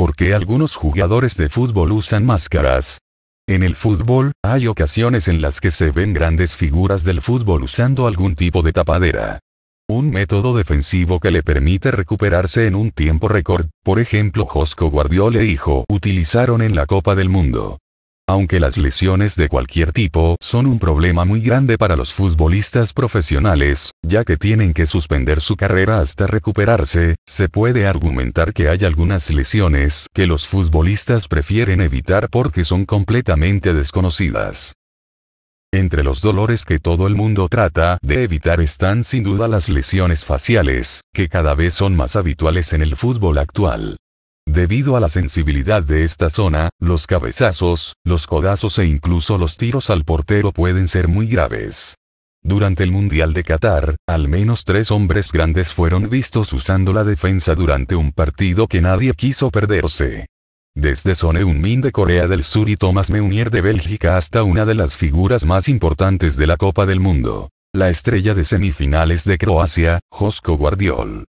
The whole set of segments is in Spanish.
¿Por qué algunos jugadores de fútbol usan máscaras? En el fútbol, hay ocasiones en las que se ven grandes figuras del fútbol usando algún tipo de tapadera. Un método defensivo que le permite recuperarse en un tiempo récord, por ejemplo Josko Guardiola e hijo utilizaron en la Copa del Mundo. Aunque las lesiones de cualquier tipo son un problema muy grande para los futbolistas profesionales, ya que tienen que suspender su carrera hasta recuperarse, se puede argumentar que hay algunas lesiones que los futbolistas prefieren evitar porque son completamente desconocidas. Entre los dolores que todo el mundo trata de evitar están sin duda las lesiones faciales, que cada vez son más habituales en el fútbol actual. Debido a la sensibilidad de esta zona, los cabezazos, los codazos e incluso los tiros al portero pueden ser muy graves. Durante el Mundial de Qatar, al menos 3 hombres grandes fueron vistos usando la defensa durante un partido que nadie quiso perderse. Desde Son Heung-min de Corea del Sur y Thomas Meunier de Bélgica hasta una de las figuras más importantes de la Copa del Mundo, la estrella de semifinales de Croacia, Josko Guardiola.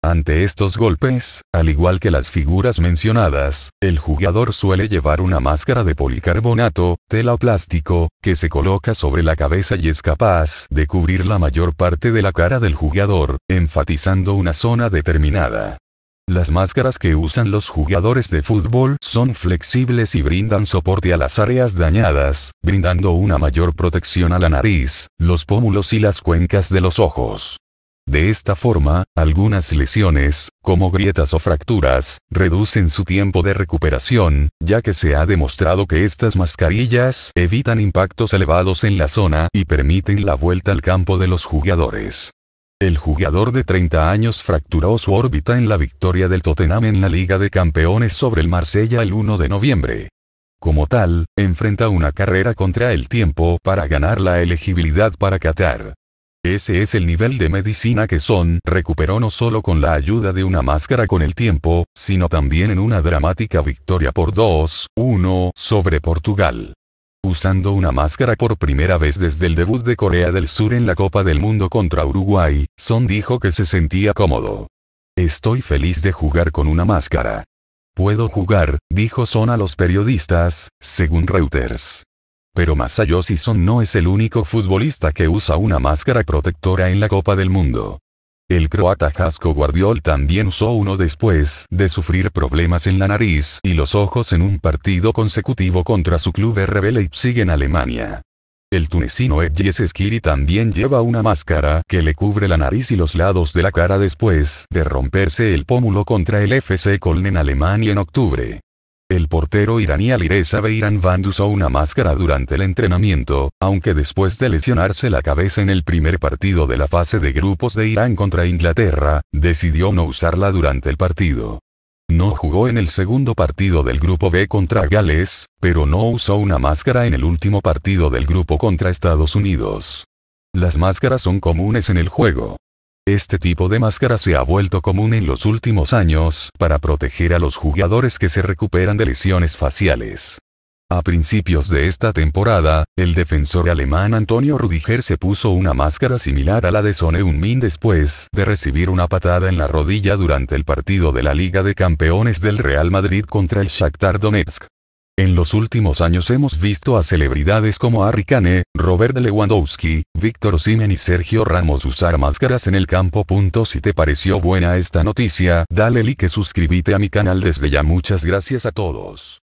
Ante estos golpes, al igual que las figuras mencionadas, el jugador suele llevar una máscara de policarbonato, tela o plástico, que se coloca sobre la cabeza y es capaz de cubrir la mayor parte de la cara del jugador, enfatizando una zona determinada. Las máscaras que usan los jugadores de fútbol son flexibles y brindan soporte a las áreas dañadas, brindando una mayor protección a la nariz, los pómulos y las cuencas de los ojos. De esta forma, algunas lesiones, como grietas o fracturas, reducen su tiempo de recuperación, ya que se ha demostrado que estas mascarillas evitan impactos elevados en la zona y permiten la vuelta al campo de los jugadores. El jugador de 30 años fracturó su órbita en la victoria del Tottenham en la Liga de Campeones sobre el Marsella el 1 de noviembre. Como tal, enfrenta una carrera contra el tiempo para ganar la elegibilidad para Qatar. Ese es el nivel de medicina que Son recuperó no solo con la ayuda de una máscara con el tiempo, sino también en una dramática victoria por 2-1 sobre Portugal. Usando una máscara por primera vez desde el debut de Corea del Sur en la Copa del Mundo contra Uruguay, Son dijo que se sentía cómodo. Estoy feliz de jugar con una máscara. Puedo jugar, dijo Son a los periodistas, según Reuters. Pero Masayoshi Son no es el único futbolista que usa una máscara protectora en la Copa del Mundo. El croata Josko Guardiola también usó uno después de sufrir problemas en la nariz y los ojos en un partido consecutivo contra su club RB Leipzig en Alemania. El tunecino Edjes Skiri también lleva una máscara que le cubre la nariz y los lados de la cara después de romperse el pómulo contra el FC Köln en Alemania en octubre. El portero iraní Alireza Beiranvand usó una máscara durante el entrenamiento, aunque después de lesionarse la cabeza en el primer partido de la fase de grupos de Irán contra Inglaterra, decidió no usarla durante el partido. No jugó en el segundo partido del grupo B contra Gales, pero no usó una máscara en el último partido del grupo contra Estados Unidos. Las máscaras son comunes en el juego. Este tipo de máscara se ha vuelto común en los últimos años para proteger a los jugadores que se recuperan de lesiones faciales. A principios de esta temporada, el defensor alemán Antonio Rüdiger se puso una máscara similar a la de Son Heung-min después de recibir una patada en la rodilla durante el partido de la Liga de Campeones del Real Madrid contra el Shakhtar Donetsk. En los últimos años hemos visto a celebridades como Harry Kane, Robert Lewandowski, Víctor Osimhen y Sergio Ramos usar máscaras en el campo. Si te pareció buena esta noticia, dale like y suscríbete a mi canal desde ya. Muchas gracias a todos.